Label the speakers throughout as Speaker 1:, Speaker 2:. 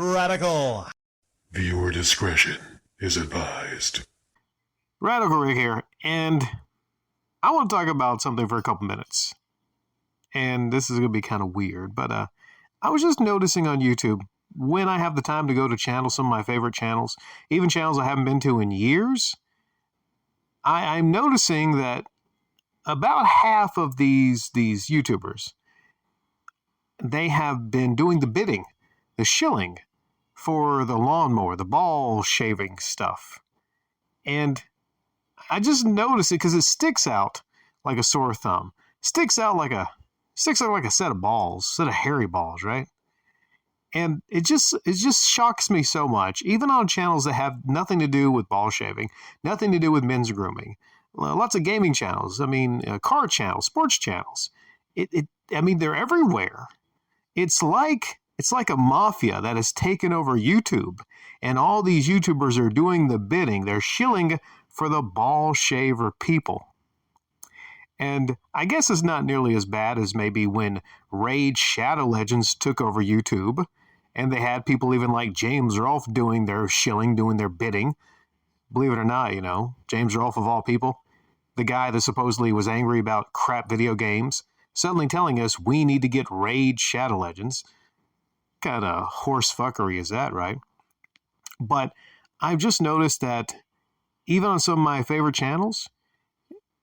Speaker 1: Radical.
Speaker 2: Viewer discretion is advised.
Speaker 3: Radical Rick here, and I want to talk about something for a couple minutes. And this is going to be kind of weird, but I was just noticing on YouTube, when I have the time to go to channels, some of my favorite channels, even channels I haven't been to in years, I'm noticing that about half of these YouTubers, they have been doing the bidding, the shilling for the lawnmower, the ball shaving stuff. And I just noticed it because it sticks out like a sore thumb. Sticks out like a set of balls, set of hairy balls, right? And it just shocks me so much, even on channels that have nothing to do with ball shaving, nothing to do with men's grooming. Lots of gaming channels, car channels, sports channels. They're everywhere. It's like a mafia that has taken over YouTube, and all these YouTubers are doing the bidding. They're shilling for the ball shaver people. And I guess it's not nearly as bad as maybe when Raid Shadow Legends took over YouTube, and they had people even like James Rolfe doing their shilling, doing their bidding. Believe it or not, James Rolfe of all people, the guy that supposedly was angry about crap video games, suddenly telling us we need to get Raid Shadow Legends. Kind of horse fuckery is that, right? But I've just noticed that even on some of my favorite channels,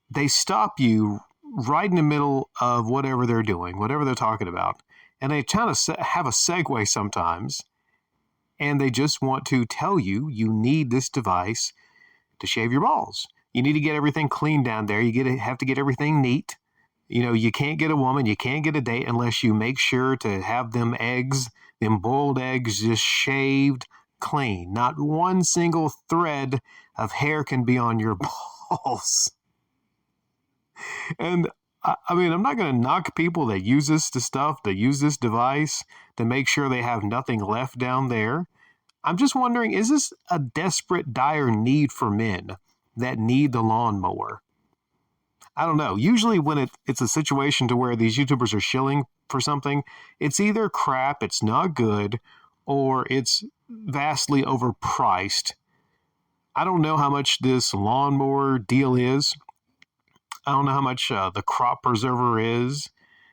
Speaker 3: they stop you right in the middle of whatever they're doing, whatever they're talking about. And they kind of have a segue sometimes, and they just want to tell you need this device to shave your balls. You need to get everything clean down there. You have to get everything neat. You can't get a woman, you can't get a date unless you make sure to have them boiled eggs just shaved clean. Not one single thread of hair can be on your balls. And I'm not going to knock people that use this device to make sure they have nothing left down there. I'm just wondering, is this a desperate, dire need for men that need the lawnmower? I don't know. Usually when it's a situation to where these YouTubers are shilling for something, it's either crap, it's not good, or it's vastly overpriced. I don't know how much this lawnmower deal is. I don't know how much the crop preserver is.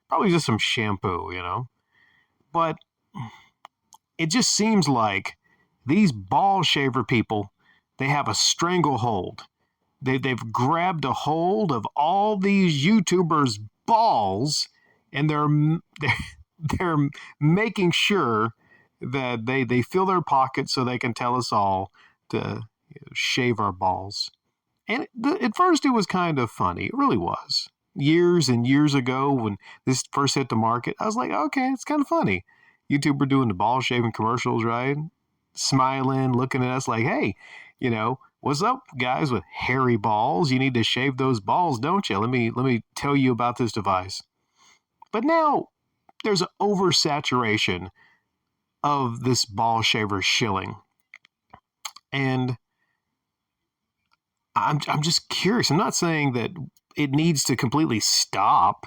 Speaker 3: Probably just some shampoo, But it just seems like these ball shaver people, they have a stranglehold. They've grabbed a hold of all these YouTubers' balls, and they're making sure that they fill their pockets so they can tell us all to shave our balls. And at first it was kind of funny. It really was. Years and years ago when this first hit the market, I was like, okay, it's kind of funny. YouTuber doing the ball shaving commercials, right? Smiling, looking at us like, hey, what's up, guys with hairy balls? You need to shave those balls, don't you? Let me tell you about this device. But now there's an oversaturation of this ball shaver shilling. And I'm just curious. I'm not saying that it needs to completely stop.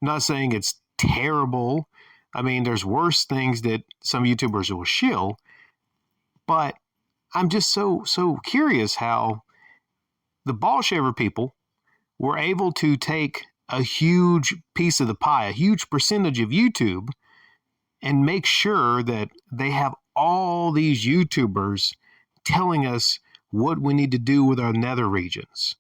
Speaker 3: I'm not saying it's terrible. There's worse things that some YouTubers will shill. But I'm just so curious how the ball shaver people were able to take a huge piece of the pie, a huge percentage of YouTube, and make sure that they have all these YouTubers telling us what we need to do with our nether regions.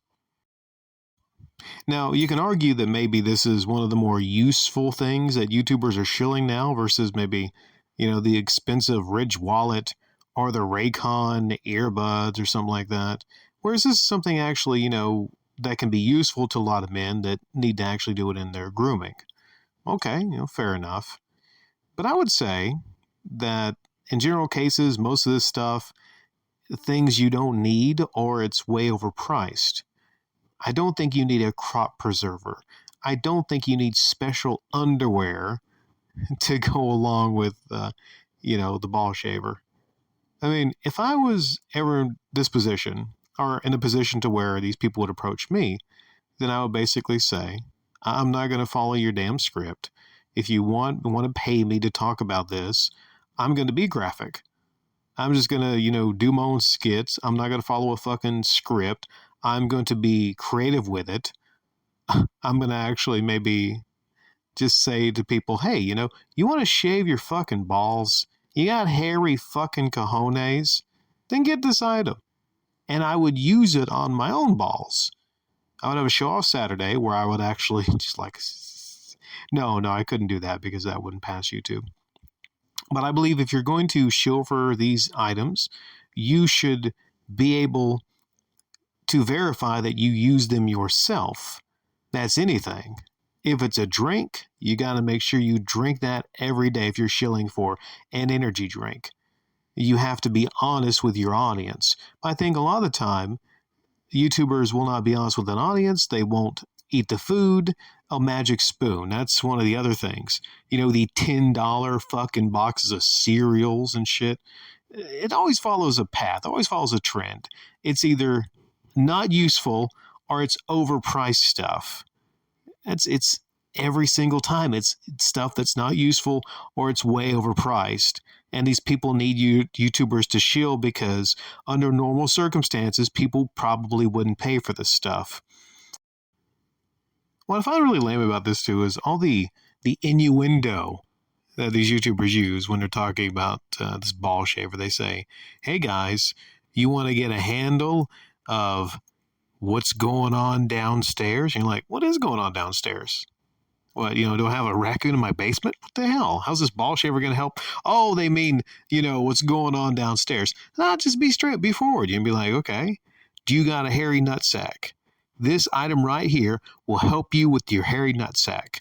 Speaker 3: Now, you can argue that maybe this is one of the more useful things that YouTubers are shilling now versus maybe, the expensive Ridge wallet or the Raycon earbuds or something like that. Whereas this is something actually, that can be useful to a lot of men that need to actually do it in their grooming. Okay, fair enough. But I would say that in general cases, most of this stuff, things you don't need or it's way overpriced. I don't think you need a crop preserver. I don't think you need special underwear to go along with, the ball shaver. If I was ever in this position, or in a position to where these people would approach me, then I would basically say, I'm not going to follow your damn script. If you want to pay me to talk about this, I'm going to be graphic. I'm just going to, do my own skits. I'm not going to follow a fucking script. I'm going to be creative with it. I'm going to actually maybe just say to people, hey, you want to shave your fucking balls? You got hairy fucking cojones? Then get this item. And I would use it on my own balls. I would have a show off Saturday where I would actually just like, no, I couldn't do that because that wouldn't pass YouTube. But I believe if you're going to show for these items, you should be able to verify that you use them yourself. That's anything. If it's a drink, you got to make sure you drink that every day if you're shilling for an energy drink. You have to be honest with your audience. I think a lot of the time, YouTubers will not be honest with an audience. They won't eat the food. A magic spoon. That's one of the other things. The $10 fucking boxes of cereals and shit. It always follows a path, always follows a trend. It's either not useful or it's overpriced stuff. It's every single time. It's stuff that's not useful or it's way overpriced. And these people need YouTubers to shield because under normal circumstances, people probably wouldn't pay for this stuff. What I find really lame about this too is all the innuendo that these YouTubers use when they're talking about this ball shaver. They say, hey guys, you want to get a handle of what's going on downstairs? And you're like, what is going on downstairs? What, do I have a raccoon in my basement? What the hell? How's this ball shaver going to help? Oh, they mean, what's going on downstairs. Nah, just be straight, be forward. You can be like, okay, do you got a hairy nutsack? This item right here will help you with your hairy nutsack.